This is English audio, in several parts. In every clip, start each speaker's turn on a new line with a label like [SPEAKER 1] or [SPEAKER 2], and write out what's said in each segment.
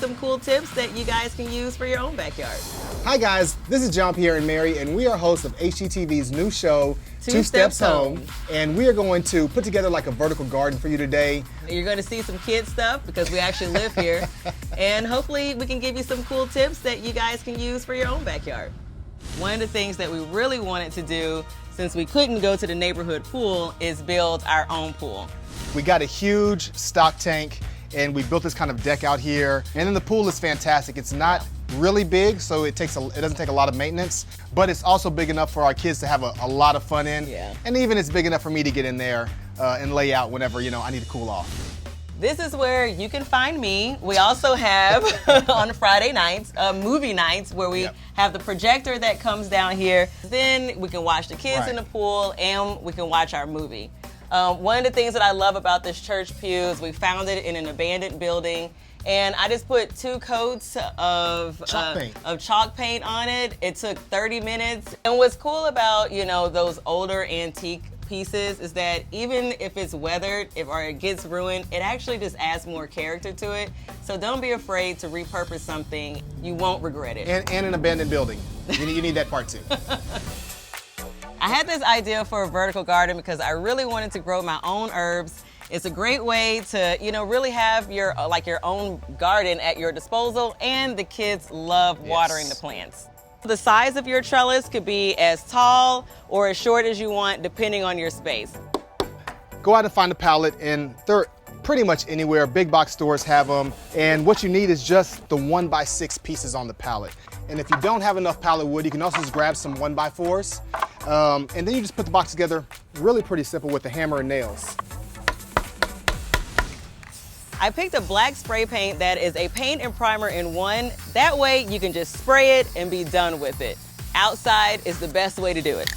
[SPEAKER 1] some cool tips that you guys can use for your own backyard.
[SPEAKER 2] Hi guys, this is John, Pierre, and Mary, and we are hosts of HGTV's new show,
[SPEAKER 1] Two Steps Home.
[SPEAKER 2] And we are going to put together like a vertical garden for you today.
[SPEAKER 1] You're going to see some kid stuff because we actually live here. And hopefully we can give you some cool tips that you guys can use for your own backyard. One of the things that we really wanted to do, since we couldn't go to the neighborhood pool, is build our own pool.
[SPEAKER 2] We got a huge stock tank, and we built this kind of deck out here. And then the pool is fantastic. It's not really big, so it doesn't take a lot of maintenance, but it's also big enough for our kids to have a lot of fun in.
[SPEAKER 1] Yeah.
[SPEAKER 2] And even it's big enough for me to get in there and lay out whenever, I need to cool off.
[SPEAKER 1] This is where you can find me. We also have on Friday nights, movie nights, where we have the projector that comes down here. Then we can watch the kids in the pool and we can watch our movie. One of the things that I love about this church pew is we found it in an abandoned building, and I just put 2 coats of chalk paint on it. It took 30 minutes. And what's cool about, those older antique pieces is that even if it's weathered or it gets ruined, it actually just adds more character to it. So don't be afraid to repurpose something. You won't regret it.
[SPEAKER 2] And an abandoned building. You need that part too.
[SPEAKER 1] I had this idea for a vertical garden because I really wanted to grow my own herbs. It's a great way to, really have your own garden at your disposal, and the kids love watering the plants. The size of your trellis could be as tall or as short as you want, depending on your space.
[SPEAKER 2] Go out and find a pallet, and they're pretty much anywhere. Big box stores have them, and what you need is just the 1x6 pieces on the pallet. And if you don't have enough pallet wood, you can also just grab some 1x4s, and then you just put the box together. Really pretty simple with the hammer and nails.
[SPEAKER 1] I picked a black spray paint that is a paint and primer in one. That way you can just spray it and be done with it. Outside is the best way to do it.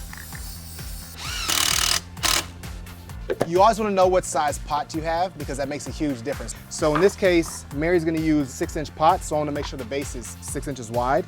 [SPEAKER 2] You always want to know what size pot you have because that makes a huge difference. So in this case, Mary's going to use 6-inch pots, so I want to make sure the base is 6 inches wide.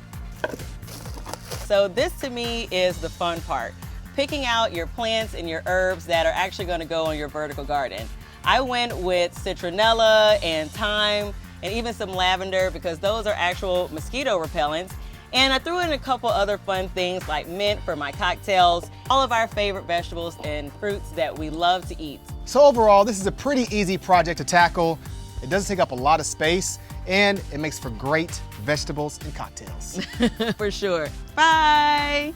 [SPEAKER 1] So this to me is the fun part. Picking out your plants and your herbs that are actually going to go on your vertical garden. I went with citronella and thyme and even some lavender because those are actual mosquito repellents. And I threw in a couple other fun things like mint for my cocktails, all of our favorite vegetables and fruits that we love to eat.
[SPEAKER 2] So overall, this is a pretty easy project to tackle. It doesn't take up a lot of space, and it makes for great vegetables and cocktails.
[SPEAKER 1] For sure. Bye.